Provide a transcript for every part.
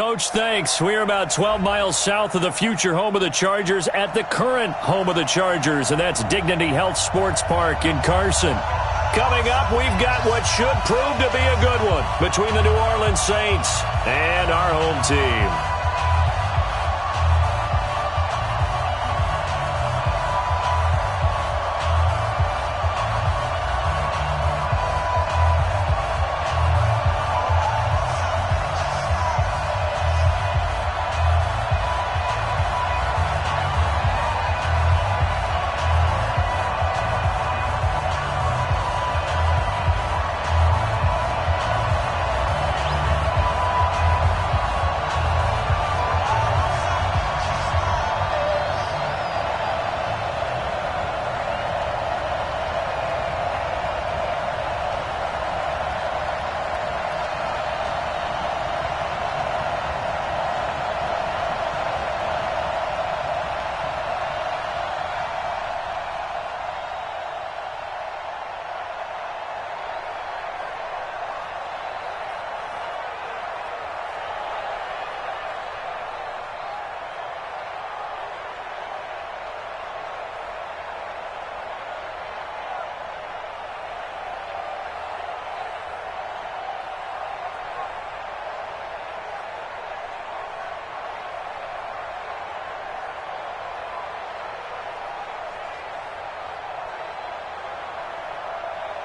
Coach. Thanks. We're about 12 miles south of the future home of the Chargers at the current home of the Chargers, and that's Dignity Health Sports Park in Carson. Coming up, we've got what should prove to be a good one between the New Orleans Saints and our home team.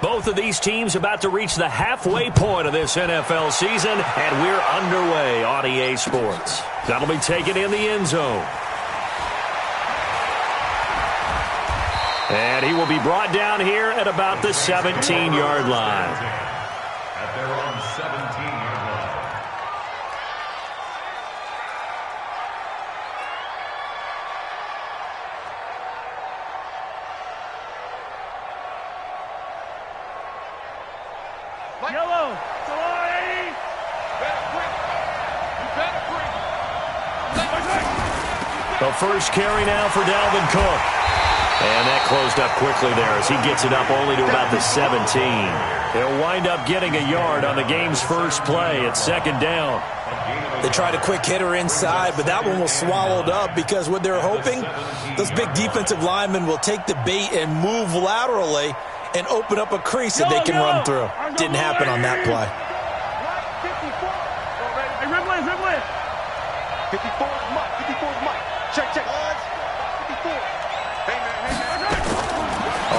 Both of these teams about to reach the halfway point of this NFL season, and we're underway on EA Sports. That'll be taken in the end zone. And he will be brought down here at about the 17-yard line. At their own 17-yard line. Yellow. Come on, 80. The first carry now for Dalvin Cook. And that closed up quickly there as he gets it up only to about the 17. He'll wind up getting a yard on the game's first play at second down. They tried a quick hitter inside, but that one was swallowed up because what they're hoping, those big defensive linemen will take the bait and move laterally and open up a crease that they can run through. Didn't happen on that play. 54 is Mike. 54 is Mike. Check. 54. Hey, man.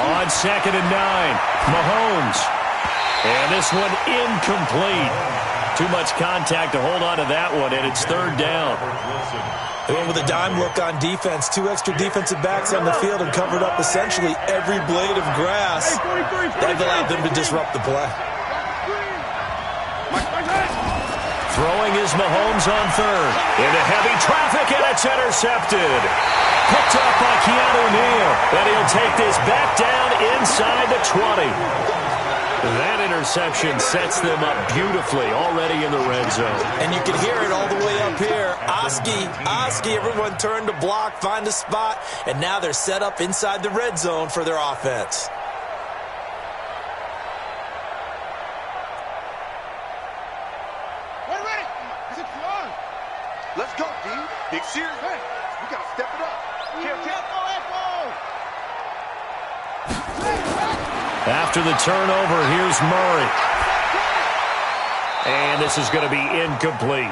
On second and 9, Mahomes. And this one incomplete. Too much contact to hold on to that one, and it's third down. They went with a dime look on defense. 2 extra defensive backs on the field and covered up essentially every blade of grass. That allowed them to disrupt the play. Throwing is Mahomes on third. Into heavy traffic, and it's intercepted. Picked up by Keanu Neal. And he'll take this back down inside the 20. That interception sets them up beautifully already in the red zone. And you can hear it all the way up here. Oski, everyone turned to block, find a spot, and now they're set up inside the red zone for their offense. We're ready. Let's go, D. Big series, man. We got to step it up. After the turnover, here's Murray. And this is going to be incomplete.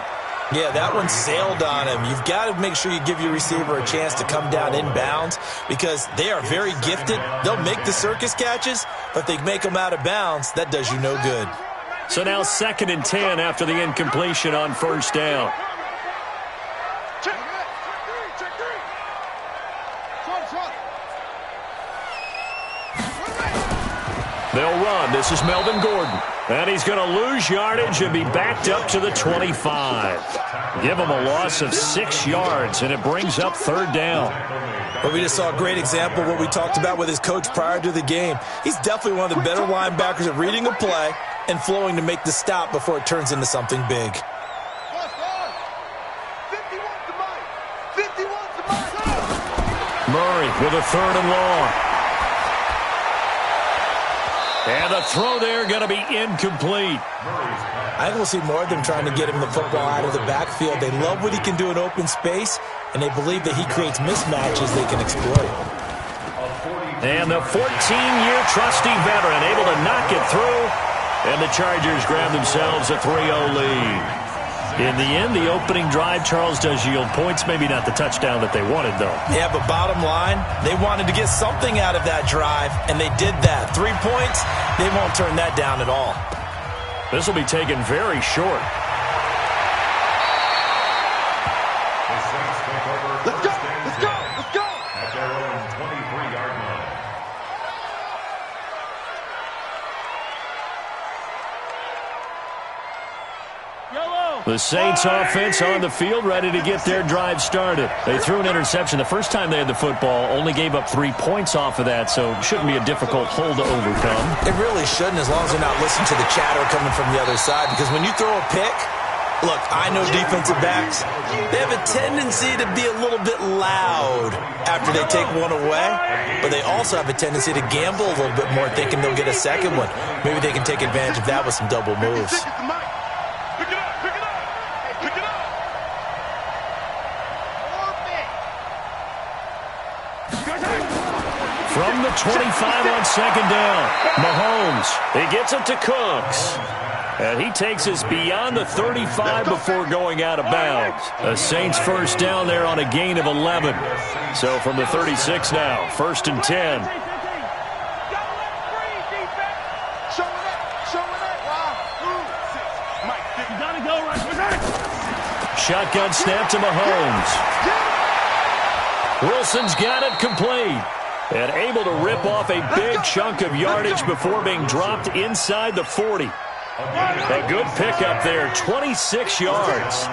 Yeah, that one sailed on him. You've got to make sure you give your receiver a chance to come down inbounds because they are very gifted. They'll make the circus catches, but if they make them out of bounds, that does you no good. So now second and 10 after the incompletion on first down. They'll run. This is Melvin Gordon. And he's going to lose yardage and be backed up to the 25. Give him a loss of 6 yards, and it brings up third down. But we just saw a great example of what we talked about with his coach prior to the game. He's definitely one of the better linebackers at reading a play and flowing to make the stop before it turns into something big. Murray with a third and long. And the throw there going to be incomplete. I think we'll see more of them trying to get him the football out of the backfield. They love what he can do in open space, and they believe that he creates mismatches they can exploit. And the 14-year trusty veteran able to knock it through, and the Chargers grab themselves a 3-0 lead. In the end, the opening drive, Charles, does yield points. Maybe not the touchdown that they wanted, though. Yeah, but bottom line, they wanted to get something out of that drive, and they did that. 3 points, they won't turn that down at all. This will be taken very short. Let's go! Let's go! Let's go! At their own 23-yard line. The Saints offense on the field, ready to get their drive started. They threw an interception the first time they had the football, only gave up 3 points off of that, so it shouldn't be a difficult hole to overcome. It really shouldn't, as long as they're not listening to the chatter coming from the other side, because when you throw a pick, look, I know defensive backs, they have a tendency to be a little bit loud after they take one away, but they also have a tendency to gamble a little bit more, thinking they'll get a second one. Maybe they can take advantage of that with some double moves. From the 25 on second down, Mahomes, he gets it to Cooks. And he takes us beyond the 35 before going out of bounds. The Saints first down there on a gain of 11. So from the 36 now, 1st and 10. Shotgun snap to Mahomes. Wilson's got it complete. And able to rip off a big chunk of yardage before being dropped inside the 40. A good pickup there, 26 yards.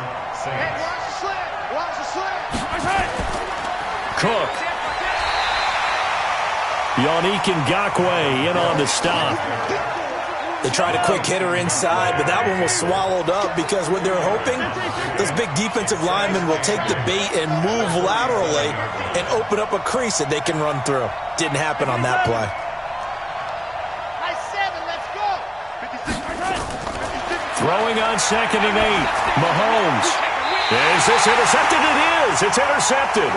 Cook. Yannick Ngakoue in on the stop. They tried a quick hitter inside, but that one was swallowed up because what they're hoping, those big defensive linemen will take the bait and move laterally and open up a crease that they can run through. Didn't happen on that play. Throwing on 2nd and 8. Mahomes. Is this intercepted? It is. It's intercepted.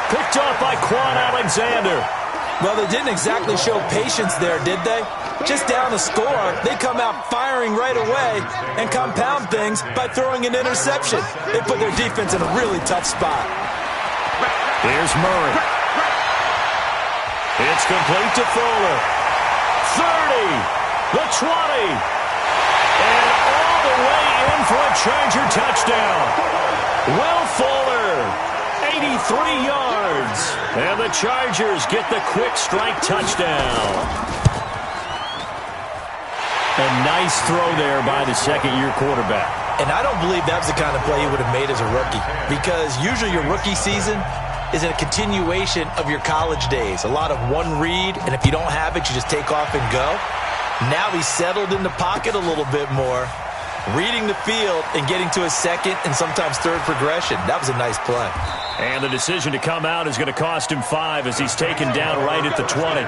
Picked off by Quan Alexander. Well, they didn't exactly show patience there, did they? Just down a score, they come out firing right away and compound things by throwing an interception. They put their defense in a really tough spot. Here's Murray. It's complete to Fuller. 30, the 20, and all the way in for a Charger touchdown. Will Fuller, 83 yards, and the Chargers get the quick strike touchdown. A nice throw there by the second-year quarterback. And I don't believe that was the kind of play he would have made as a rookie, because usually your rookie season is a continuation of your college days. A lot of one read, and if you don't have it, you just take off and go. Now he's settled in the pocket a little bit more, reading the field and getting to his second and sometimes third progression. That was a nice play. And the decision to come out is going to cost him 5 as he's taken down right at the 20.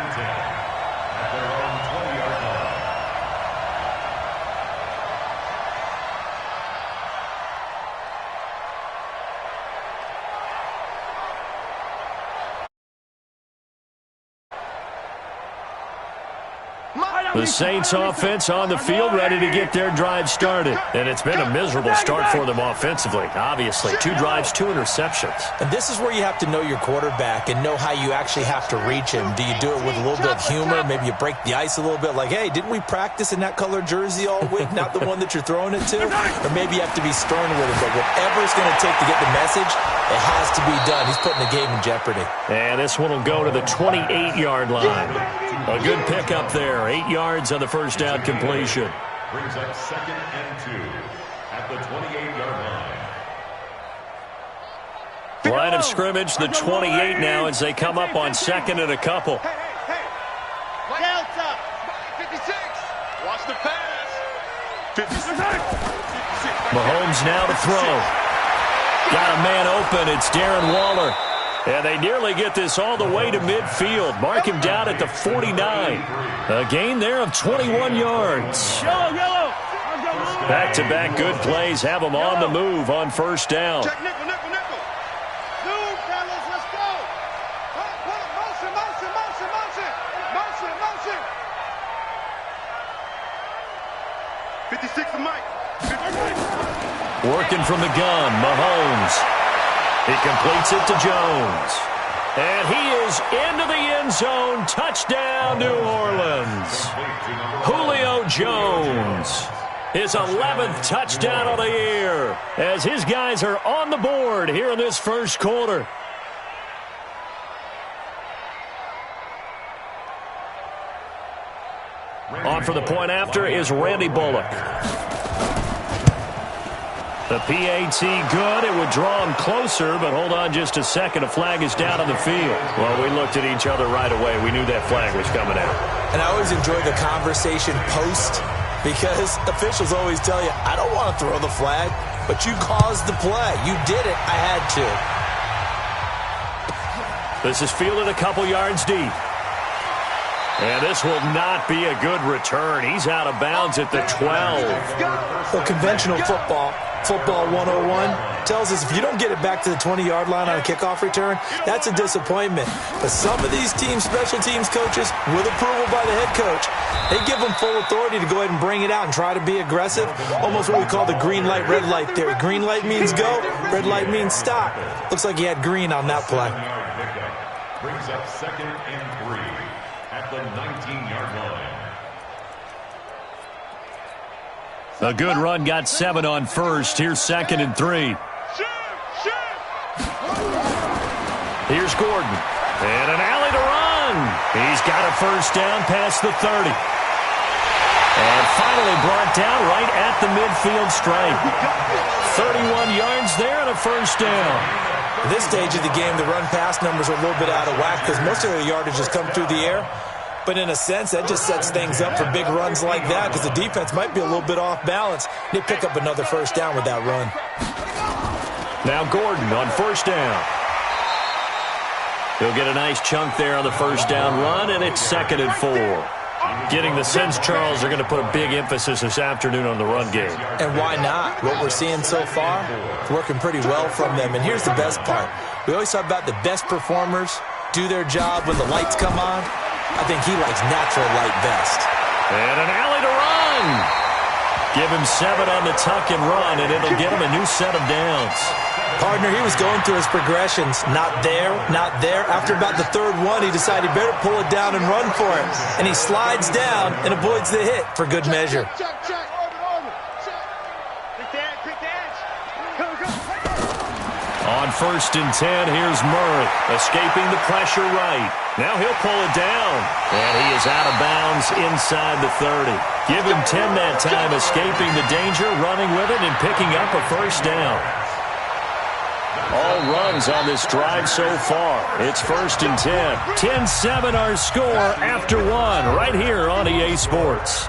The Saints offense on the field ready to get their drive started. And it's been a miserable start for them offensively. Obviously, 2 drives, 2 interceptions. And this is where you have to know your quarterback and know how you actually have to reach him. Do you do it with a little bit of humor? Maybe you break the ice a little bit like, hey, didn't we practice in that color jersey all week? Not the one that you're throwing it to? Or maybe you have to be stern with him. But whatever it's going to take to get the message, it has to be done. He's putting the game in jeopardy. And this one will go to the 28-yard line. A good pickup there. 8 yards on the first down completion. Brings up 2nd and 2 at the 28-yard line. Line of scrimmage, the 28 now as they come up on 2nd and a couple. Delta. 56. Watch the pass. 56. Mahomes now to throw. Got a man open. It's Darren Waller. And they nearly get this all the way to midfield. Mark him down at the 49. A gain there of 21 yards. Back-to-back good plays have them on the move on first down. Check nickel, nickel, nickel. Move, fellas, let's go. Motion, motion, motion, motion. Motion, motion. 56 to Mike. Working from the gun, Mahomes. He completes it to Jones. And he is into the end zone. Touchdown, New Orleans. Julio Jones. His 11th touchdown of the year as his guys are on the board here in this first quarter. On for the point after is Randy Bullock. The PAT good. It would draw him closer, but hold on just a second. A flag is down on the field. Well, we looked at each other right away. We knew that flag was coming out. And I always enjoy the conversation post because officials always tell you, I don't want to throw the flag, but you caused the play. You did it. I had to. This is fielded a couple yards deep. And this will not be a good return. He's out of bounds at the 12. Well, conventional football 101, tells us if you don't get it back to the 20-yard line on a kickoff return, that's a disappointment. But some of these teams, special teams coaches, with approval by the head coach, they give them full authority to go ahead and bring it out and try to be aggressive. Almost what we call the green light, red light theory. Green light means go, red light means stop. Looks like he had green on that play. Brings up 2nd and 3 at the 19-yard line. A good run got 7 on first. Here's 2nd and 3. Here's Gordon. And an alley to run. He's got a first down past the 30. And finally brought down right at the midfield stripe. 31 yards there and a first down. At this stage of the game, the run-pass numbers are a little bit out of whack because most of their yardage has come through the air. But in a sense, that just sets things up for big runs like that because the defense might be a little bit off balance. They pick up another first down with that run. Now Gordon on first down. He'll get a nice chunk there on the first down run, and it's 2nd and 4. Getting the sense, Charles, are going to put a big emphasis this afternoon on the run game. And why not? What we're seeing so far, it's working pretty well from them. And here's the best part. We always talk about the best performers do their job when the lights come on. I think he likes natural light best. And an alley to run. Give him 7 on the tuck and run, and it'll get him a new set of downs. Partner, he was going through his progressions. Not there, not there. After about the 3rd one, he decided he better pull it down and run for it. And he slides down and avoids the hit for good measure. On 1st and 10, here's Murray, escaping the pressure right. Now he'll pull it down, and he is out of bounds inside the 30. Give him 10 that time, escaping the danger, running with it, and picking up a first down. All runs on this drive so far. It's 1st and 10. 10-7 our score after 1 right here on EA Sports.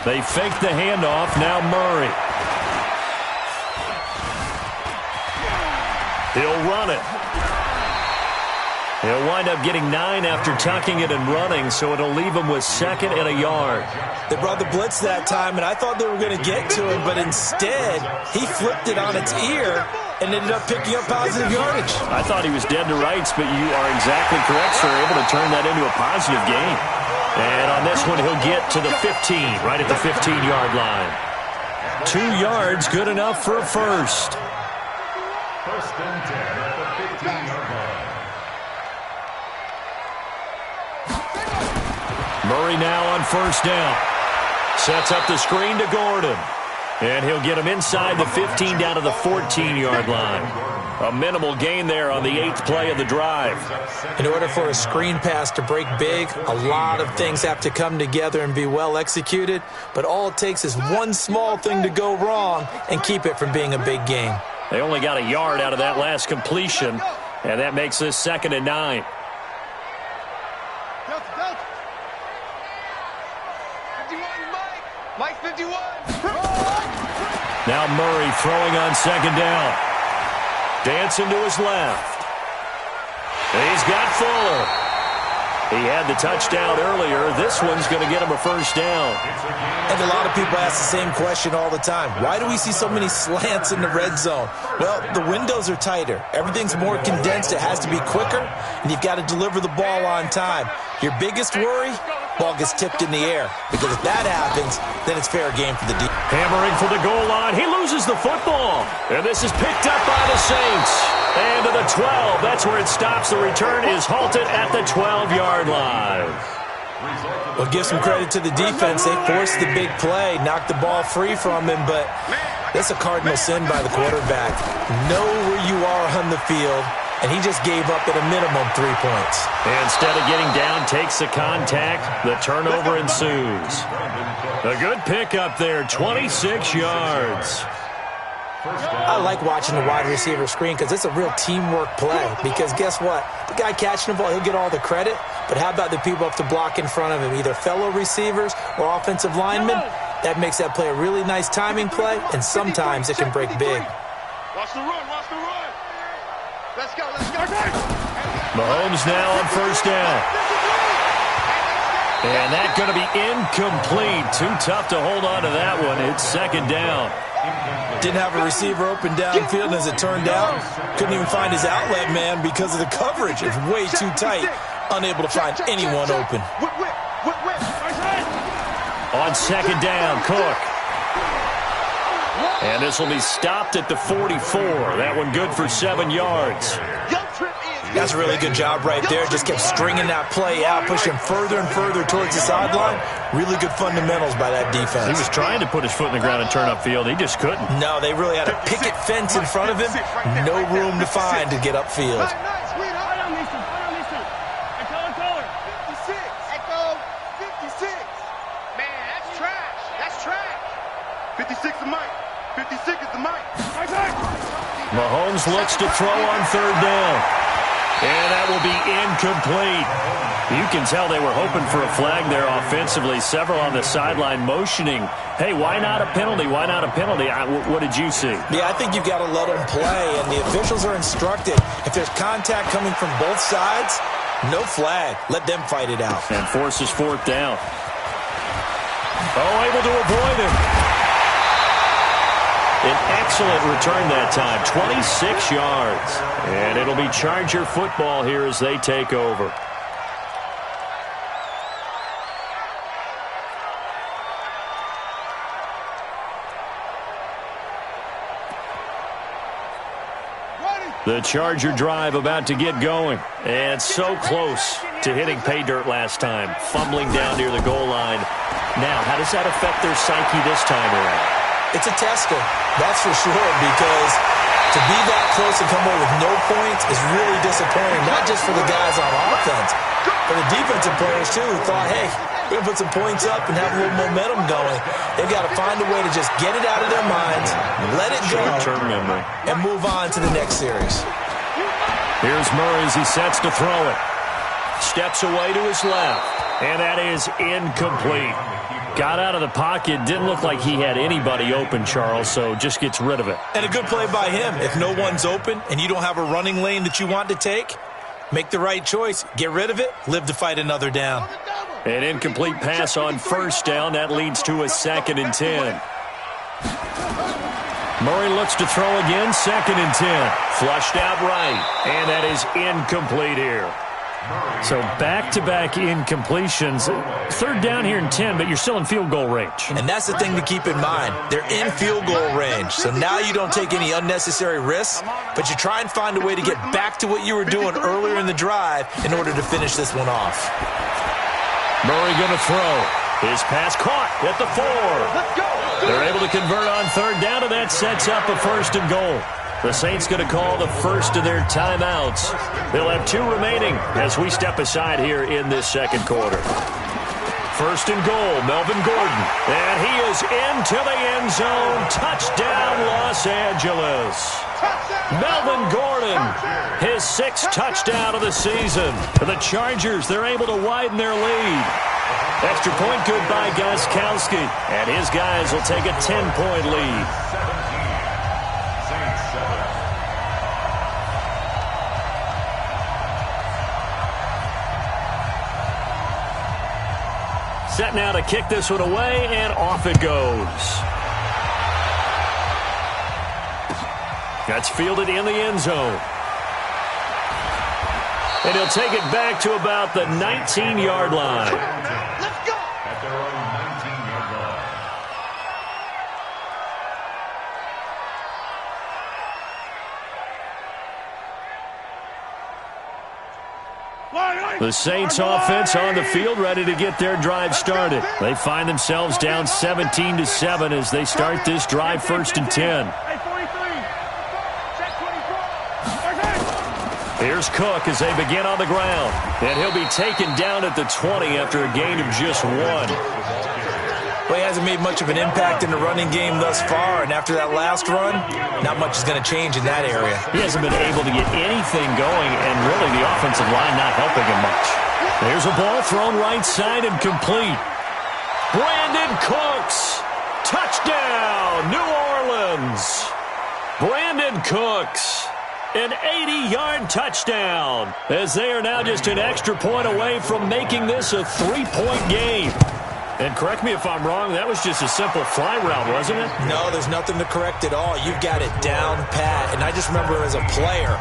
They fake the handoff. Now Murray. He'll run it. He'll wind up getting 9 after tucking it and running, so it'll leave him with 2nd and a yard. They brought the blitz that time, and I thought they were going to get to him, but instead, he flipped it on its ear and ended up picking up positive yardage. I thought he was dead to rights, but you are exactly correct, sir. Able to turn that into a positive gain. And on this one, he'll get to the 15, right at the 15-yard line. 2 yards, good enough for a first. 1st and 10 at the 15-yard line. Murray now on first down. Sets up the screen to Gordon. And he'll get him inside the 15 down to the 14-yard line. A minimal gain there on the 8th play of the drive. In order for a screen pass to break big, a lot of things have to come together and be well executed. But all it takes is one small thing to go wrong and keep it from being a big gain. They only got a yard out of that last completion, and that makes this 2nd and 9. Mike 51. Now Murray throwing on second down. Dancing to his left. He's got Fuller. He had the touchdown earlier. This one's going to get him a first down. And a lot of people ask the same question all the time. Why do we see so many slants in the red zone? Well, the windows are tighter. Everything's more condensed. It has to be quicker, and you've got to deliver the ball on time. Your biggest worry? Ball gets tipped in the air. Because if that happens, then it's fair game for the defense. Hammering for the goal line. He loses the football. And this is picked up by the Saints. And to the 12. That's where it stops. The return is halted at the 12-yard line. Well, give some credit to the defense. They forced the big play, knocked the ball free from him, but that's a cardinal sin by the quarterback. Know where you are on the field, and he just gave up at a minimum 3 points. Instead of getting down, takes the contact. The turnover ensues. A good pickup there, 26 yards. I like watching the wide receiver screen because it's a real teamwork play. Because guess what? The guy catching the ball, he'll get all the credit. But how about the people up to block in front of him, either fellow receivers or offensive linemen? That makes that play a really nice timing play, and sometimes it can break big. Watch the run, watch the run. Let's go, let's go. Mahomes now on first down. And that's going to be incomplete. Too tough to hold on to that one. It's second down. Didn't have a receiver open downfield, and as it turned out, couldn't even find his outlet man because of the coverage. It's way too tight. Unable to find anyone open. On second down, Cook. And this will be stopped at the 44. That one good for 7 yards. That's a really good job right there. Just kept stringing that play out, pushing further and further towards the sideline. Really good fundamentals by that defense. He was trying to put his foot in the ground and turn upfield. He just couldn't. No, they really had a picket fence in front of him. No room to find to get upfield. Mahomes looks to throw on third down. And that will be incomplete. You can tell they were hoping for a flag there offensively. Several on the sideline motioning, hey, why not a penalty? Why not a penalty? What did you see? Yeah, I think you've got to let them play, and the officials are instructed. If there's contact coming from both sides, no flag. Let them fight it out. And forces fourth down. Oh, able to avoid him. An excellent return that time, 26 yards. And it'll be Charger football here as they take over. The Charger drive about to get going. And so close to hitting pay dirt last time, fumbling down near the goal line. Now, how does that affect their psyche this time around? It's a tester, that's for sure, because to be that close and come away with no points is really disappointing, not just for the guys on offense, but the defensive players, too, who thought, hey, we're going to put some points up and have a little momentum going. They've got to find a way to just get it out of their minds, let it go, and move on to the next series. Here's Murray as he sets to throw it. Steps away to his left, and that is incomplete. Got out of the pocket, didn't look like he had anybody open, Charles, so just gets rid of it. And a good play by him. If no one's open and you don't have a running lane that you want to take, make the right choice. Get rid of it, live to fight another down. An incomplete pass on first down. That leads to a 2nd and 10. Murray looks to throw again, 2nd and 10. Flushed out right, and that is incomplete here. So back-to-back incompletions. Third down here and 10, but you're still in field goal range. And that's the thing to keep in mind. They're in field goal range. So now you don't take any unnecessary risks, but you try and find a way to get back to what you were doing earlier in the drive in order to finish this one off. Murray going to throw. His pass caught at the 4. They're able to convert on third down, and that sets up a 1st and goal. The Saints going to call the first of their timeouts. They'll have 2 remaining as we step aside here in this second quarter. 1st and goal, Melvin Gordon. And he is into the end zone. Touchdown, Los Angeles. Melvin Gordon, his 6th touchdown of the season. The Chargers, they're able to widen their lead. Extra point good by Gostkowski. And his guys will take a 10-point lead. Set now to kick this one away, and off it goes. That's fielded in the end zone. And he'll take it back to about the 19-yard line. Let's go. At their own 19-yard line. The Saints offense on the field, ready to get their drive started. They find themselves down 17-7 as they start this drive, 1st and 10. Here's Cook as they begin on the ground. And he'll be taken down at the 20 after a gain of just 1. Well, he hasn't made much of an impact in the running game thus far, and after that last run, not much is going to change in that area. He hasn't been able to get anything going, and really the offensive line not helping him much. There's a ball thrown right side and complete. Brandon Cooks. Touchdown, New Orleans. Brandon Cooks. An 80-yard touchdown, as they are now just an extra point away from making this a 3-point game. And correct me if I'm wrong, that was just a simple fly route, wasn't it? No, there's nothing to correct at all. You've got it down pat. And I just remember as a player,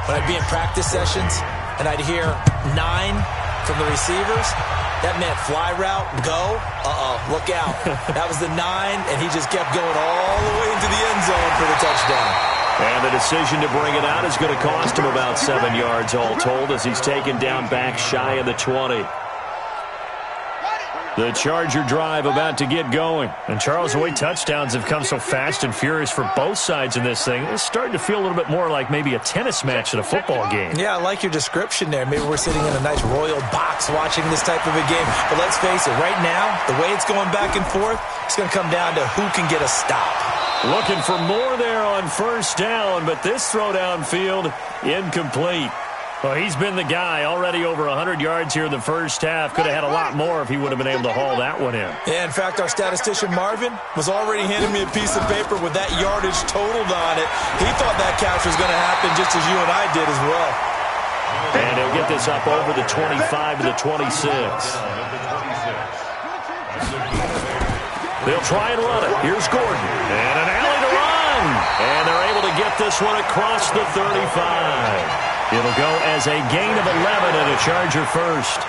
when I'd be in practice sessions, and I'd hear 9 from the receivers, that meant fly route, go, look out. That was the 9, and he just kept going all the way into the end zone for the touchdown. And the decision to bring it out is going to cost him about 7 yards all told as he's taken down back shy of the 20. The Charger drive about to get going. And Charles, the way touchdowns have come so fast and furious for both sides in this thing, it's starting to feel a little bit more like maybe a tennis match at a football game. Yeah, I like your description there. Maybe we're sitting in a nice royal box watching this type of a game. But let's face it, right now, the way it's going back and forth, it's going to come down to who can get a stop. Looking for more there on 1st down, but this throw downfield, incomplete. Well, he's been the guy already over 100 yards here in the first half. Could have had a lot more if he would have been able to haul that one in. Yeah, in fact, our statistician Marvin was already handing me a piece of paper with that yardage totaled on it. He thought that catch was going to happen just as you and I did as well. And he'll get this up over the 25 to the 26. They'll try and run it. Here's Gordon. And an alley to run. And they're able to get this one across the 35. It'll go as a gain of 11 and a Charger first.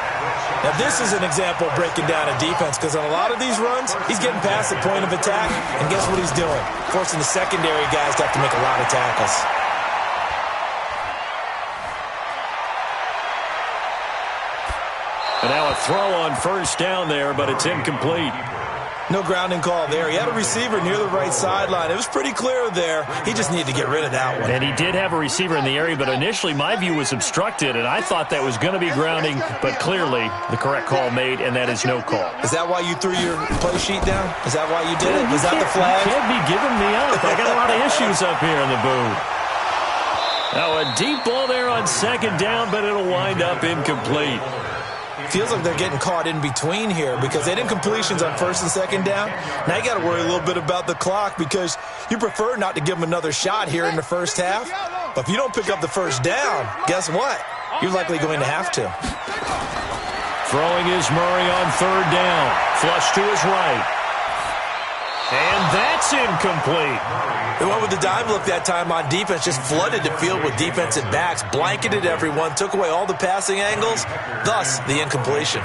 Now, this is an example of breaking down a defense because on a lot of these runs, he's getting past the point of attack, and guess what he's doing? Forcing the secondary guys to have to make a lot of tackles. And now a throw on 1st down there, but it's incomplete. No grounding call there. He had a receiver near the right sideline. It was pretty clear there. He just needed to get rid of that one. And he did have a receiver in the area, but initially my view was obstructed, and I thought that was going to be grounding, but clearly the correct call made, and that is no call. Is that why you threw your play sheet down? Is that why you did it? Was that the flag? You can't be giving me up. I got a lot of issues up here in the booth. Now a deep ball there on 2nd down, but it'll wind up incomplete. Feels like they're getting caught in between here because they did completions on 1st and 2nd down. Now you got to worry a little bit about the clock because you prefer not to give them another shot here in the first half. But if you don't pick up the 1st down, guess what? You're likely going to have to. Throwing is Murray on 3rd down. Flush to his right. And that's incomplete. They went with the dive look that time on defense, just flooded the field with defensive backs, blanketed everyone, took away all the passing angles, thus the incompletion.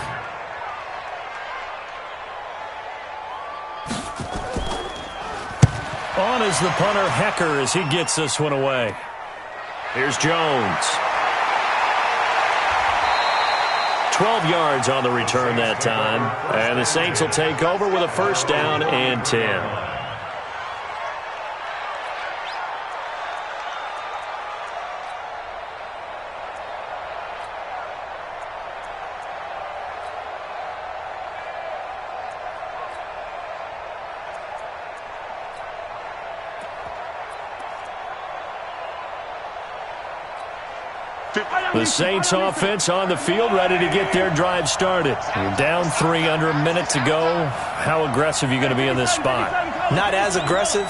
On is the punter, Hecker, as he gets this one away. Here's Jones. 12 yards on the return that time. And the Saints will take over with a 1st down and 10. The Saints offense on the field, ready to get their drive started. You're down 3 under a minute to go. How aggressive are you going to be in this spot? Not as aggressive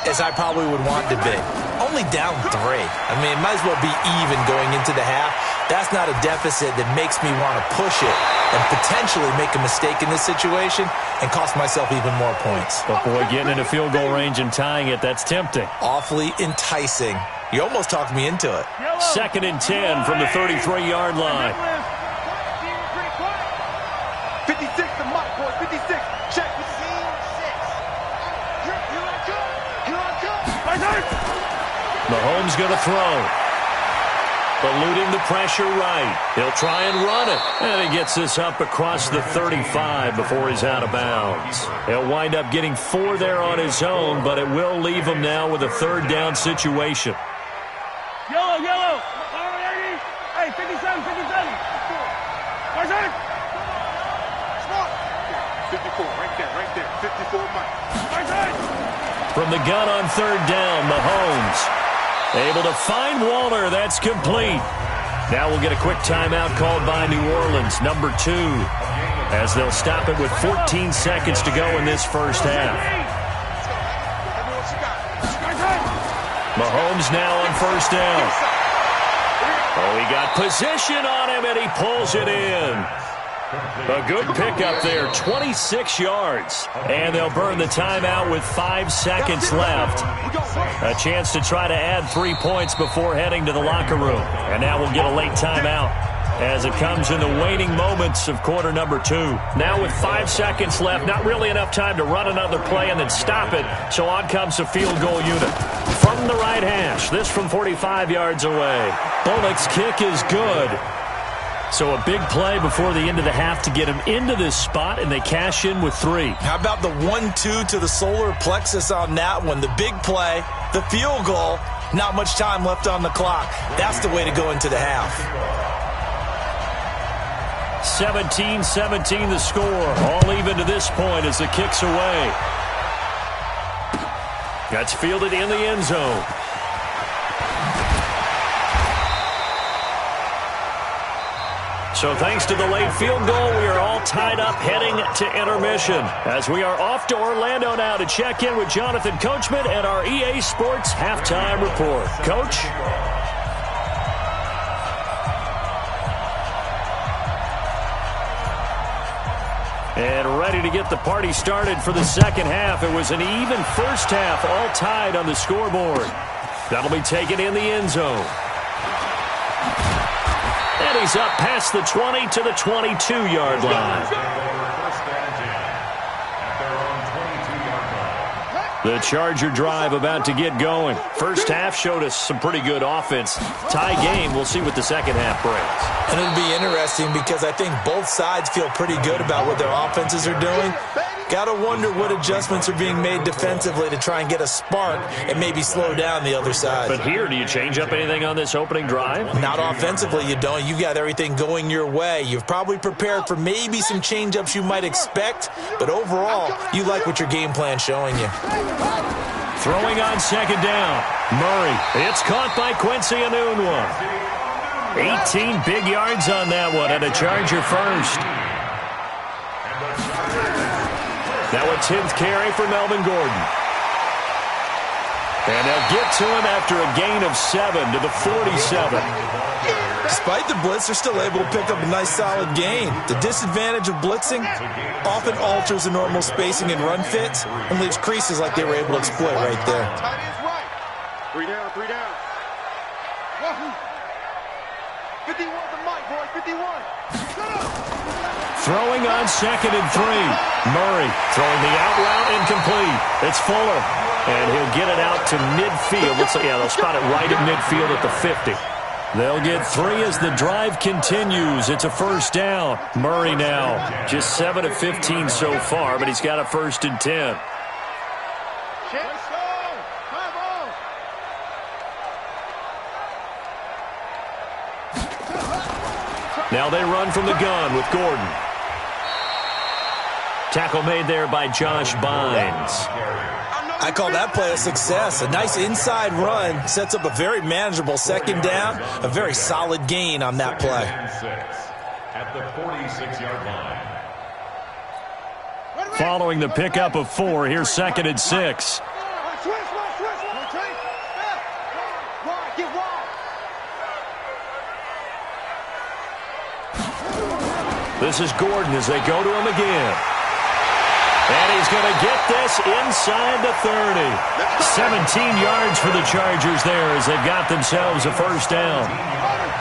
as I probably would want to be. Only down 3. I mean, it might as well be even going into the half. That's not a deficit that makes me want to push it and potentially make a mistake in this situation and cost myself even more points. But, boy, getting into field goal range and tying it, that's tempting. Awfully enticing. You almost talked me into it. 2nd and 10 from the 33-yard line. 56 to Mike, boys. 56. Check. Mahomes going to throw. Eluding the pressure right. He'll try and run it. And he gets this up across the 35 before he's out of bounds. He'll wind up getting 4 there on his own, but it will leave him now with a 3rd down situation. Yellow, yellow. Hey, 57, 57. Where's it? 54, right there. 54, Mike. Where's it? From the gun on 3rd down, Mahomes able to find Waller. That's complete. Now we'll get a quick timeout called by New Orleans, number 2, as they'll stop it with 14 seconds to go in this first half. Mahomes now on 1st down. Oh, he got position on him, and he pulls it in. A good pickup there, 26 yards. And they'll burn the timeout with 5 seconds left. A chance to try to add 3 points before heading to the locker room. And now we'll get a late timeout as it comes in the waning moments of quarter number 2. Now with 5 seconds left, not really enough time to run another play and then stop it. So on comes the field goal unit. From the right hash, this from 45 yards away. Bullock's kick is good. So a big play before the end of the half to get him into this spot, and they cash in with 3. How about the 1-2 to the solar plexus on that one? The big play, the field goal, not much time left on the clock. That's the way to go into the half. 17-17 the score. All even to this point as the kick's away. That's fielded in the end zone. So thanks to the late field goal, we are all tied up heading to intermission. As we are off to Orlando now to check in with Jonathan Coachman and our EA Sports Halftime Report. Coach? And ready to get the party started for the second half. It was an even first half, all tied on the scoreboard. That'll be taken in the end zone. And he's up past the 20 to the 22-yard line. The Charger drive about to get going. First half showed us some pretty good offense. Tie game, we'll see what the second half brings. And it'll be interesting because I think both sides feel pretty good about what their offenses are doing. Got to wonder what adjustments are being made defensively to try and get a spark and maybe slow down the other side. But here, do you change up anything on this opening drive? Not offensively, you don't. You've got everything going your way. You've probably prepared for maybe some change-ups you might expect, but overall, you like what your game plan's showing you. Throwing on second down. Murray. It's caught by Quincy Enunwa. 18 big yards on that one, and a Charger first. Now a 10th carry for Melvin Gordon. And they'll get to him after a gain of 7 to the 47. Despite the blitz, they're still able to pick up a nice solid gain. The disadvantage of blitzing often alters the normal spacing and run fits and leaves creases like they were able to exploit right there. Tight end's right. 3 down, 3 down. Wahoo. 51 to Mike, boys. 51. Shut up. Throwing on second and 3. Murray throwing the out route incomplete. It's Fuller. And he'll get it out to midfield. They'll spot it right at midfield at the 50. They'll get 3 as the drive continues. It's a first down. Murray now just 7 of 15 so far, but he's got a 1st and 10. Now they run from the gun with Gordon. Tackle made there by Josh Bynes. I call that play a success. A nice inside run sets up a very manageable second down. A very solid gain on that play. At the 46-yard line. Following the pickup of 4, here's 2nd and 6. This is Gordon as they go to him again. And he's going to get this inside the 30. 17 yards for the Chargers there as they've got themselves a first down.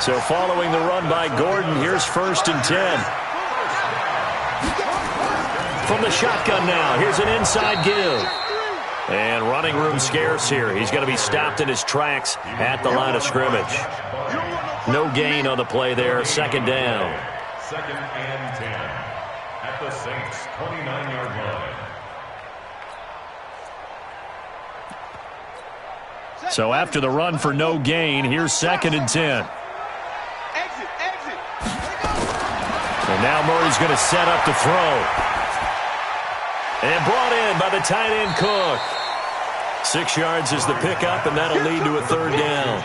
So following the run by Gordon, here's 1st and 10. From the shotgun now, here's an inside give. And running room scarce here. He's going to be stopped in his tracks at the line of scrimmage. No gain on the play there. 2nd down. 2nd and 10 at the Saints' 29-yard line. So after the run for no gain, here's 2nd and 10. Exit. And now Murray's going to set up to throw. And brought in by the tight end Cook. 6 yards is the pickup, and that'll lead to a 3rd down.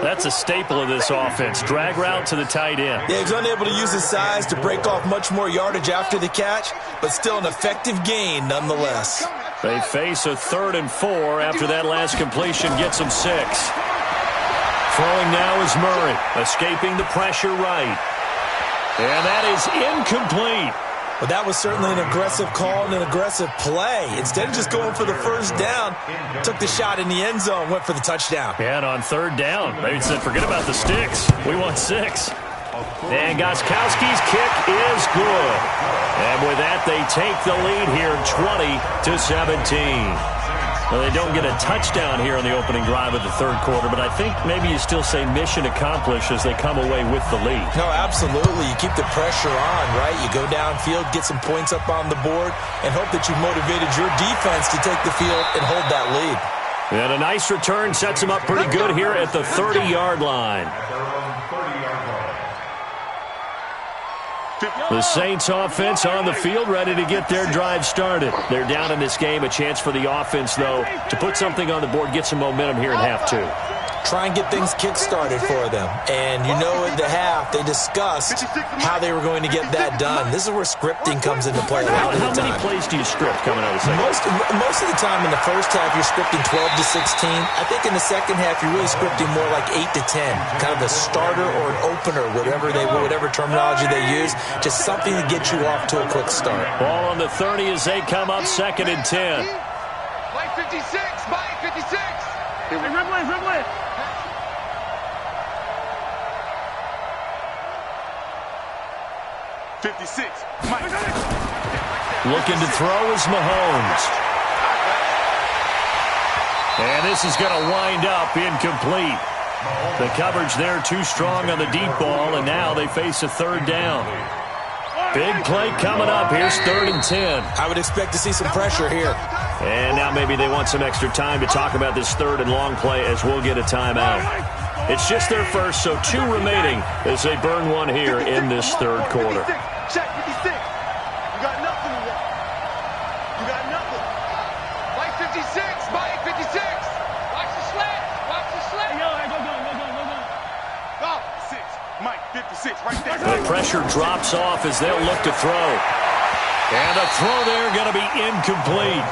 That's a staple of this offense. Drag route to the tight end. Yeah, he's unable to use his size to break off much more yardage after the catch, but still an effective gain nonetheless. They face a 3rd and 4 after that last completion gets them 6. Throwing now is Murray, escaping the pressure right. And that is incomplete. But that was certainly an aggressive call and an aggressive play. Instead of just going for the first down, took the shot in the end zone, went for the touchdown. And on 3rd down, they said, forget about the sticks. We want 6. And Gostkowski's kick is good. And with that, they take the lead here 20-17. Well, they don't get a touchdown here on the opening drive of the 3rd quarter, but I think maybe you still say mission accomplished as they come away with the lead. No, absolutely. You keep the pressure on, right? You go downfield, get some points up on the board, and hope that you've motivated your defense to take the field and hold that lead. And a nice return sets them up pretty good here at the 30-yard line. The Saints offense on the field, ready to get their drive started. They're down in this game. A chance for the offense, though, to put something on the board, get some momentum here in half 2. Try and get things kick-started for them. And you know at the half, they discussed how they were going to get that done. This is where scripting comes into play a lot of the time. How many plays do you script coming out of the second? Most of the time in the first half, you're scripting 12 to 16. I think in the second half, you're really scripting more like 8 to 10. Kind of a starter or an opener, whatever terminology they use. Just something to get you off to a quick start. Ball on the 30 as they come up 2nd and 10. Mike 56, Mike 56. Hey, Ripley. 56, Mike. Looking to throw is Mahomes. And this is going to wind up incomplete. The coverage there too strong on the deep ball, and now they face a 3rd down. Big play coming up. Here's 3rd and 10. I would expect to see some pressure here. And now maybe they want some extra time to talk about this 3rd and long play as we'll get a timeout. It's just their first, so 2 remaining as they burn one here in this 3rd quarter. Check 56. You got nothing to walk. You got nothing. Mike 56, Mike 56. Watch the slant. Watch the slant. Go. Oh, 6, Mike 56, right there. The pressure drops off as they'll look to throw. And the throw there going to be incomplete.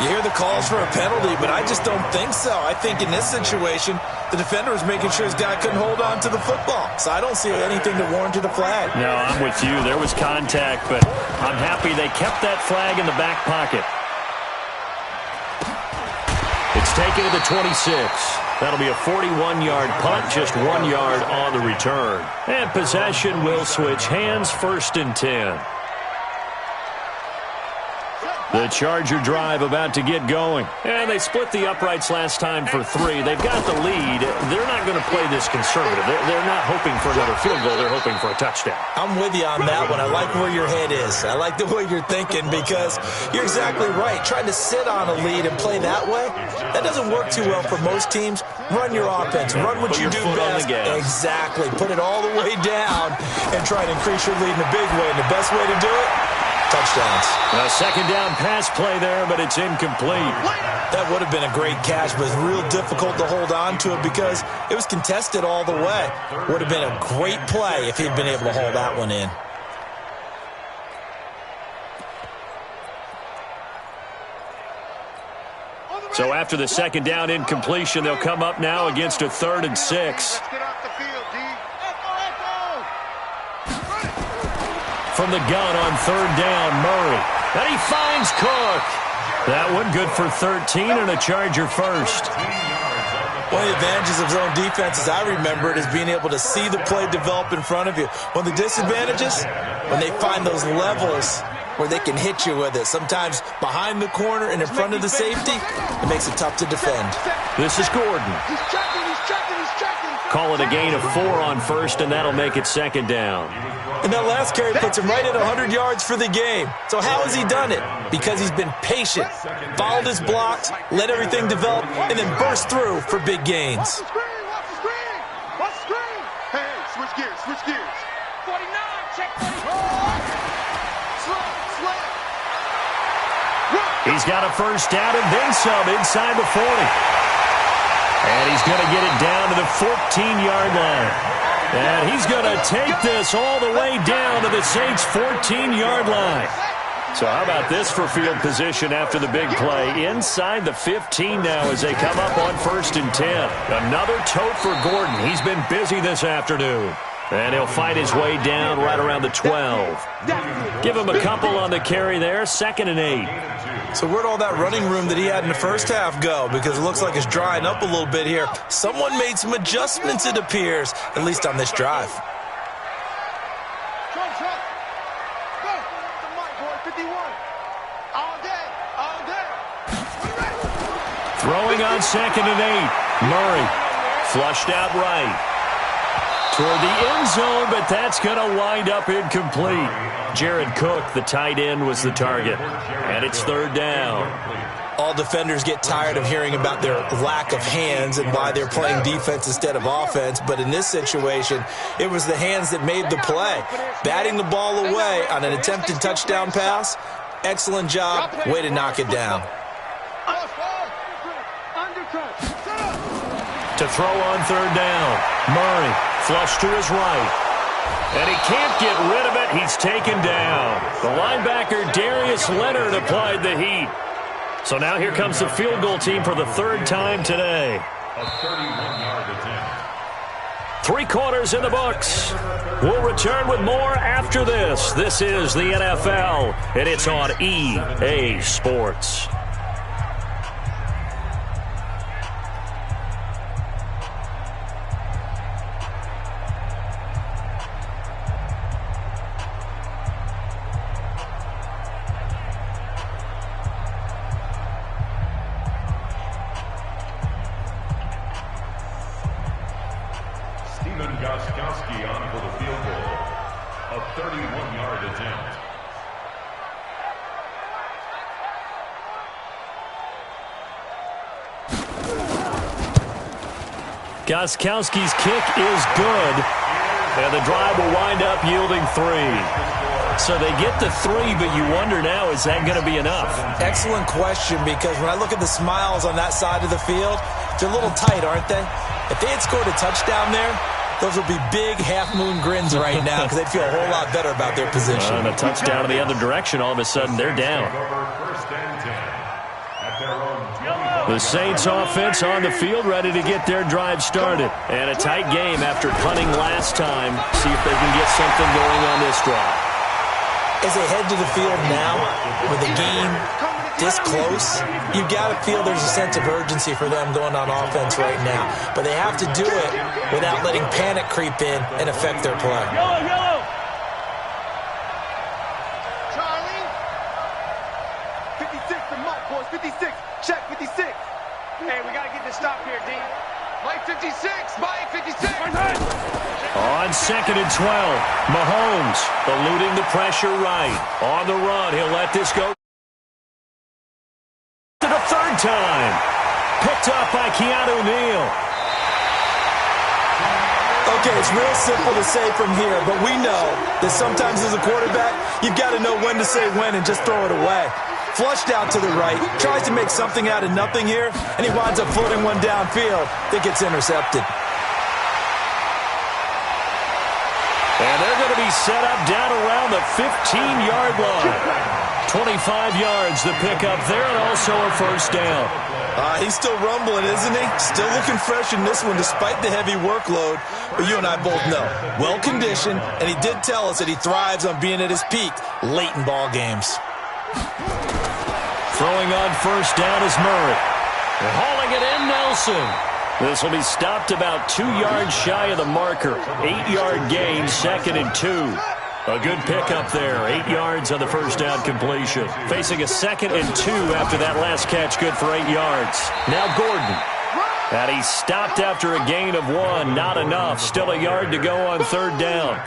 You hear the calls for a penalty, but I just don't think so. I think in this situation, the defender was making sure his guy couldn't hold on to the football. So I don't see anything that warranted a flag. No, I'm with you. There was contact, but I'm happy they kept that flag in the back pocket. It's taken to the 26. That'll be a 41-yard punt, just 1 yard on the return. And possession will switch hands, 1st and 10. The Charger drive about to get going. And they split the uprights last time for 3. They've got the lead. They're not going to play this conservative. They're not hoping for another field goal. They're hoping for a touchdown. I'm with you on that one. I like where your head is. I like the way you're thinking because you're exactly right. Trying to sit on a lead and play that way, that doesn't work too well for most teams. Run your offense. Run what you do best. Exactly. Put it all the way down and try to increase your lead in a big way. And the best way to do it, touchdowns. A 2nd down pass play there, but it's incomplete. That would have been a great catch, but it's real difficult to hold on to it because it was contested all the way. Would have been a great play if he'd been able to hold that one in. So after the 2nd down incompletion, they'll come up now against a 3rd and 6. Let's get off the field, D. from the gun on third down. Murray. And he finds Cook. That one good for 13 and a Charger first. One of the advantages of zone defense, as I remember it, is being able to see the play develop in front of you. One of the disadvantages, when they find those levels where they can hit you with it. Sometimes behind the corner and in front of the safety, it makes it tough to defend. This is Gordon. He's checking. Call it a gain of 4 on first, and that'll make it second down. And that last carry puts him right at 100 yards for the game. So how has he done it? Because he's been patient, followed his blocks, let everything develop, and then burst through for big gains. Watch the screen. Hey, switch gears. 49, check 49. Slap. He's got a first down and then some inside the 40. And he's going to get it down to the 14-yard line. And he's going to take this all the way down to the Saints' 14-yard line. So how about this for field position after the big play? Inside the 15 now as they come up on 1st and 10. Another tote for Gordon. He's been busy this afternoon. And he'll fight his way down right around the 12. Give him a couple on the carry there. 2nd and 8. So where'd all that running room that he had in the first half go? Because it looks like it's drying up a little bit here. Someone made some adjustments, it appears, at least on this drive. Trump. Go. The mic, boy. 51. All day. Throwing on 2nd and 8. Murray flushed out right. Toward the end zone, but that's going to wind up incomplete. Jared Cook, the tight end, was the target. And it's 3rd down. All defenders get tired of hearing about their lack of hands and why they're playing defense instead of offense. But in this situation, it was the hands that made the play. Batting the ball away on an attempted touchdown pass, excellent job. Way to knock it down. To throw on 3rd down. Murray flush to his right. And he can't get rid of it. He's taken down. The linebacker, Darius Leonard, applied the heat. So now here comes the field goal team for the 3rd time today. A 31-yard attempt. 3 quarters in the books. We'll return with more after this. This is the NFL, and it's on EA Sports. On for the field goal. A 31-yard attempt. Gostkowski's kick is good. And the drive will wind up yielding 3. So they get the 3, but you wonder now, is that going to be enough? Excellent question, because when I look at the smiles on that side of the field, they're a little tight, aren't they? If they had scored a touchdown there, those would be big half-moon grins right now because they'd feel a whole lot better about their position. And a touchdown in the other direction, all of a sudden they're down. The Saints offense on the field ready to get their drive started. And a tight game after punting last time. See if they can get something going on this drive. As they head to the field now with a game this close, you've got to feel there's a sense of urgency for them going on offense right now. But they have to do it without letting panic creep in and affect their play. Yellow. Charlie. 56 to Mike, boys. 56. Check 56. Hey, we got to get this stop here, D. Mike 56. Mike 56. On 2nd and 12, Mahomes eluding the pressure right. On the run, he'll let this go. To the 3rd time. Picked up by Keanu Neal. Okay, it's real simple to say from here, but we know that sometimes as a quarterback, you've got to know when to say when and just throw it away. Flushed out to the right, tries to make something out of nothing here, and he winds up floating one downfield that gets intercepted. And they're going to be set up down around the 15-yard line. 25 yards, the pickup there, and also a first down. He's still rumbling, isn't he? Still looking fresh in this one despite the heavy workload. But you and I both know, well-conditioned, and he did tell us that he thrives on being at his peak late in ball games. Throwing on first down is Murray. They're hauling it in, Nelson. This will be stopped about 2 yards shy of the marker. 8-yard gain, 2nd and 2. A good pickup there. 8 yards on the first down completion. Facing a 2nd and 2 after that last catch, good for 8 yards. Now Gordon. And he stopped after a gain of 1. Not enough. Still a yard to go on third down.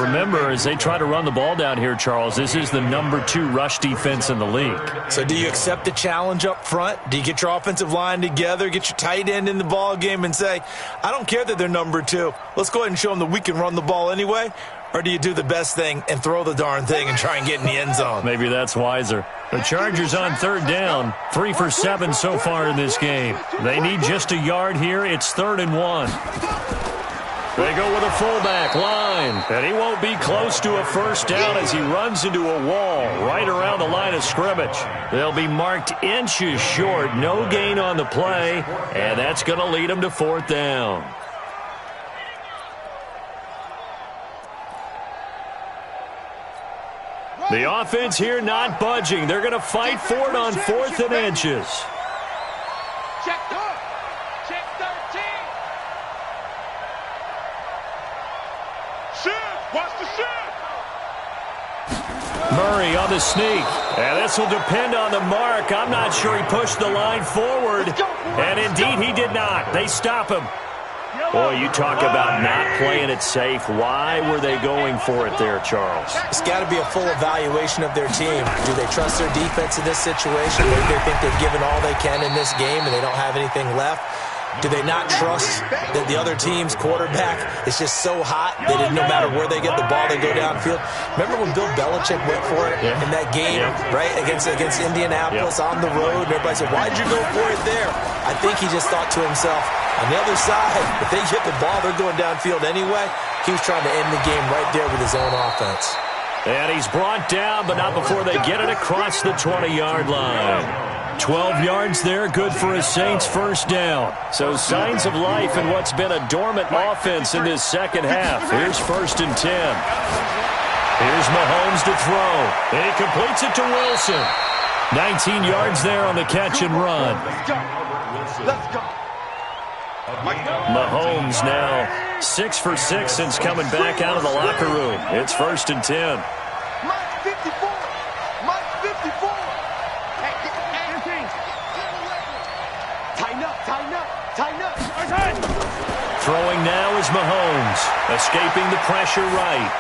Remember, as they try to run the ball down here, Charles, this is the number 2 rush defense in the league. So do you accept the challenge up front? Do you get your offensive line together, get your tight end in the ball game and say, I don't care that they're number 2. Let's go ahead and show them that we can run the ball anyway? Or do you do the best thing and throw the darn thing and try and get in the end zone? Maybe that's wiser. The Chargers on third down, 3 for 7 so far in this game. They need just a yard here. It's 3rd and 1. They go with a fullback line, and he won't be close to a first down as he runs into a wall right around the line of scrimmage. They'll be marked inches short, no gain on the play, and that's going to lead them to 4th down. The offense here not budging. They're going to fight for it on 4th and inches. Check 13. Shift. Watch the shift. Murray on the sneak. And this will depend on the mark. I'm not sure he pushed the line forward. And indeed, he did not. They stop him. Boy, you talk about not playing it safe. Why were they going for it there, Charles? It's got to be a full evaluation of their team. Do they trust their defense in this situation? Maybe they think they've given all they can in this game and they don't have anything left. Do they not trust that the other team's quarterback is just so hot that no matter where they get the ball, they go downfield? Remember when Bill Belichick went for it in that game, right, against Indianapolis on the road? And everybody said, why'd you go for it there? I think he just thought to himself, on the other side, if they get the ball, they're going downfield anyway. He was trying to end the game right there with his own offense. And he's brought down, but not before they get it across the 20-yard line. 12 yards there, good for a Saints first down. So signs of life in what's been a dormant offense in this second half. Here's 1st and 10. Here's Mahomes to throw. And he completes it to Wilson. 19 yards there on the catch and run. Let's go. Mahomes now 6 for 6 since coming back out of the locker room. It's 1st and 10. Mike 54. Mike 54. Tighten up. Throwing now is Mahomes, escaping the pressure right.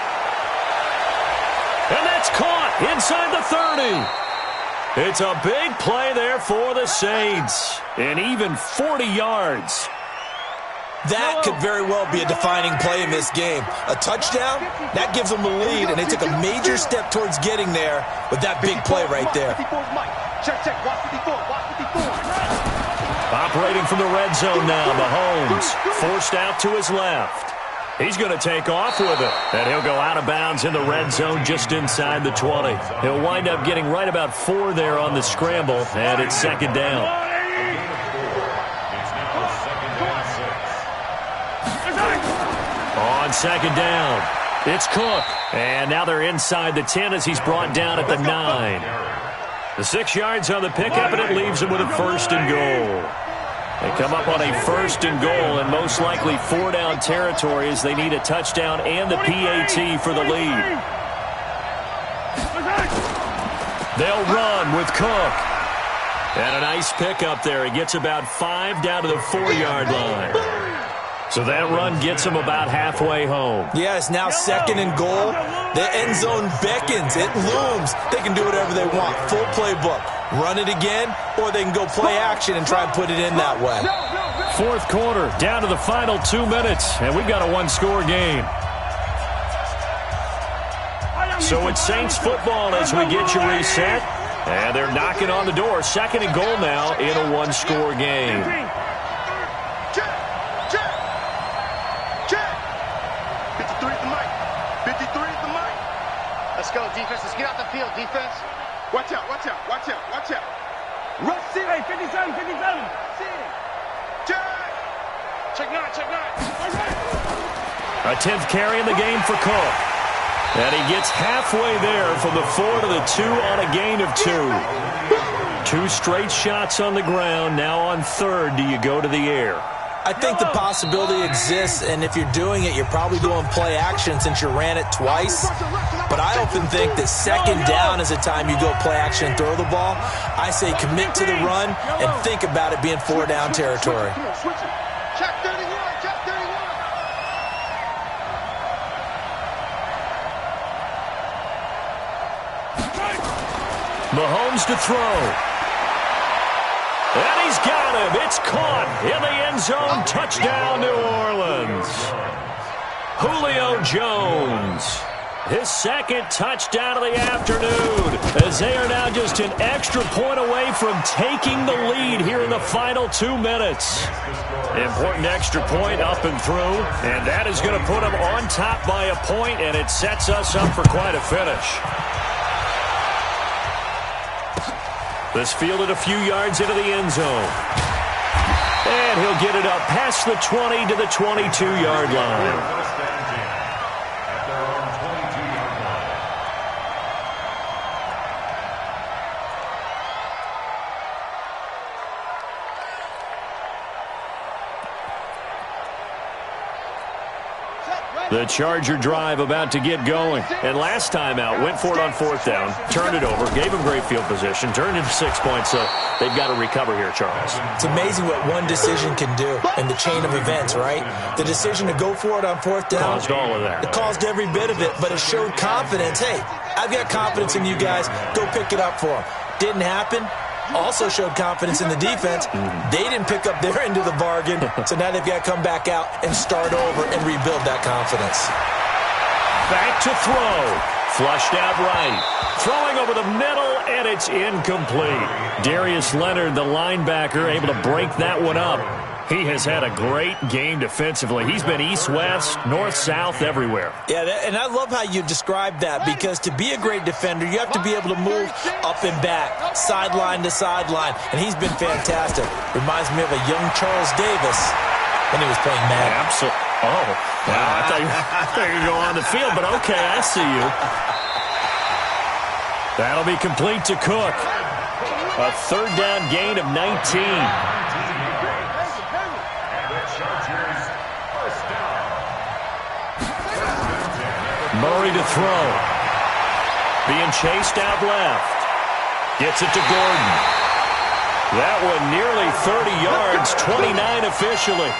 And that's caught inside the 30. It's a big play there for the Saints. And even 40 yards. That could very well be a defining play in this game. A touchdown, that gives them the lead, and they took a major step towards getting there with that big play right there. Check. Watch 54. Operating from the red zone now, Mahomes forced out to his left. He's going to take off with it, and he'll go out of bounds in the red zone just inside the 20. He'll wind up getting right about 4 there on the scramble, and it's 2nd down. On 2nd down, it's Cook. And now they're inside the 10 as he's brought down at the 9. The 6 yards on the pickup, and it leaves him with a 1st and goal. They come up on a 1st and goal, and most likely 4-down territory as they need a touchdown and the PAT for the lead. They'll run with Cook. And a nice pickup there. He gets about 5 down to the 4-yard line. So that run gets him about halfway home. Yeah, it's now 2nd and goal. The end zone beckons. It looms. They can do whatever they want. Full playbook. Run it again, or they can go play action and try and put it in that way. 4th quarter, down to the final 2 minutes, and we've got a 1-score game. So it's Saints football as we get you reset. And they're knocking on the door. 2nd and goal now in a 1-score game. Let's go, defense. Let's get out the field, defense. Watch out, watch out, watch out, watch out. Rush 6. Hey, 57, 57. Check. Check 9, check 9. A 10th carry in the game for Cook. And he gets halfway there from the 4 to the 2 on a gain of 2. 2 straight shots on the ground. Now on third, do you go to the air? I think the possibility exists, and if you're doing it, you're probably going play action since you ran it twice. But I often think that second down is the time you go play action and throw the ball. I say commit to the run and think about it being 4 down territory. Check 31, check 31. Mahomes to throw. And he's got him. It's caught in the end zone. Touchdown, New Orleans. Julio Jones. His second touchdown of the afternoon, as they are now just an extra point away from taking the lead here in the final 2 minutes. Important extra point up and through, and that is going to put them on top by a point, and it sets us up for quite a finish. This fielded a few yards into the end zone. And he'll get it up past the 20 to the 22-yard line. The Charger drive about to get going. And last time out, went for it on 4th down, turned it over, gave him great field position, turned it to 6 points, so they've got to recover here, Charles. It's amazing what one decision can do in the chain of events, right? The decision to go for it on 4th down. Caused all of that. It caused every bit of it, but it showed confidence. Hey, I've got confidence in you guys. Go pick it up for them. Didn't happen. Also showed confidence in the defense. They didn't pick up their end of the bargain, so now they've got to come back out and start over and rebuild that confidence. Back to throw. Flushed out right. Throwing over the middle, and it's incomplete. Darius Leonard, the linebacker, able to break that one up. He has had a great game defensively. He's been east-west, north-south, everywhere. Yeah, and I love how you described that, because to be a great defender, you have to be able to move up and back, sideline to sideline, and he's been fantastic. Reminds me of a young Charles Davis when he was playing Madden. Absolutely. Oh, wow. I thought you were going on the field, but okay, I see you. That'll be complete to Cook. A 3rd down gain of 19. Murray to throw. Being chased out left. Gets it to Gordon. That one nearly 30 yards, 29 officially.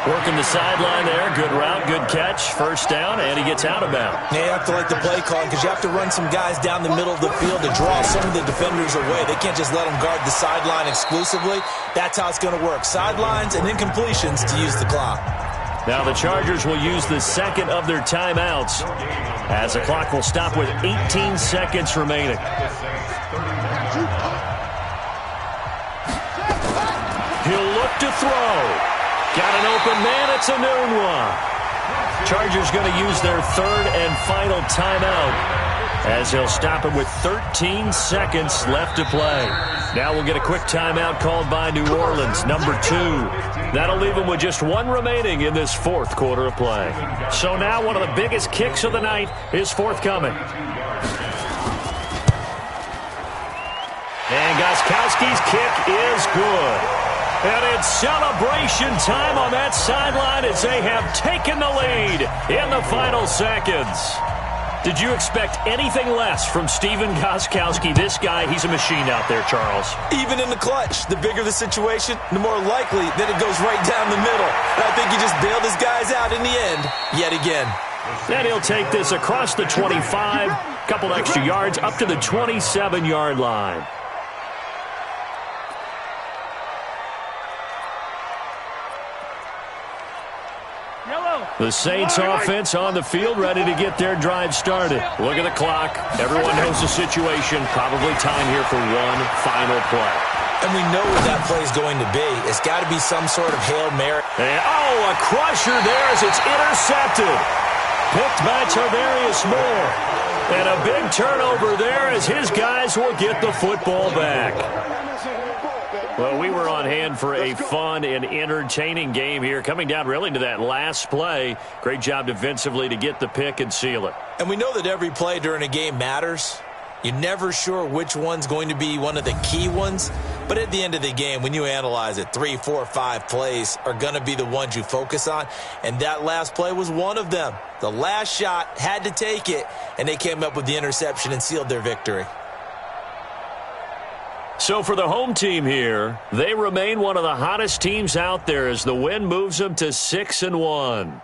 Working the sideline there. Good route, good catch. First down, and he gets out of bounds. Yeah, you have to like the play call, because you have to run some guys down the middle of the field to draw some of the defenders away. They can't just let them guard the sideline exclusively. That's how it's going to work. Sidelines and then completions to use the clock. Now the Chargers will use the second of their timeouts, as the clock will stop with 18 seconds remaining. He'll look to throw. Got an open man. It's a noon one. Chargers going to use their 3rd and final timeout, as he'll stop it with 13 seconds left to play. Now we'll get a quick timeout called by New Orleans, number 2. That'll leave them with just 1 remaining in this 4th quarter of play. So now one of the biggest kicks of the night is forthcoming. And Gostkowski's kick is good. And it's celebration time on that sideline as they have taken the lead in the final seconds. Did you expect anything less from Stephen Gostkowski? This guy, he's a machine out there, Charles. Even in the clutch, the bigger the situation, the more likely that it goes right down the middle. And I think he just bailed his guys out in the end, yet again. Then he'll take this across the 25, couple extra yards, up to the 27-yard line. The Saints offense on the field, ready to get their drive started. Look at the clock. Everyone knows the situation. Probably time here for one final play. And we know what that play is going to be. It's got to be some sort of Hail Mary. And, a crusher there as it's intercepted. Picked by Tarvarius Moore. And a big turnover there as his guys will get the football back. Well, we were on hand for a fun and entertaining game here, coming down really to that last play. Great job defensively to get the pick and seal it. And we know that every play during a game matters. You're never sure which one's going to be one of the key ones. But at the end of the game, when you analyze it, 3, 4, 5 plays are going to be the ones you focus on. And that last play was one of them. The last shot had to take it, and they came up with the interception and sealed their victory. So for the home team here, they remain one of the hottest teams out there as the win moves them to 6-1.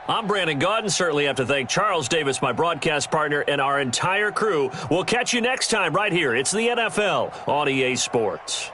I'm Brandon Gaudin. Certainly have to thank Charles Davis, my broadcast partner, and our entire crew. We'll catch you next time right here. It's the NFL on EA Sports.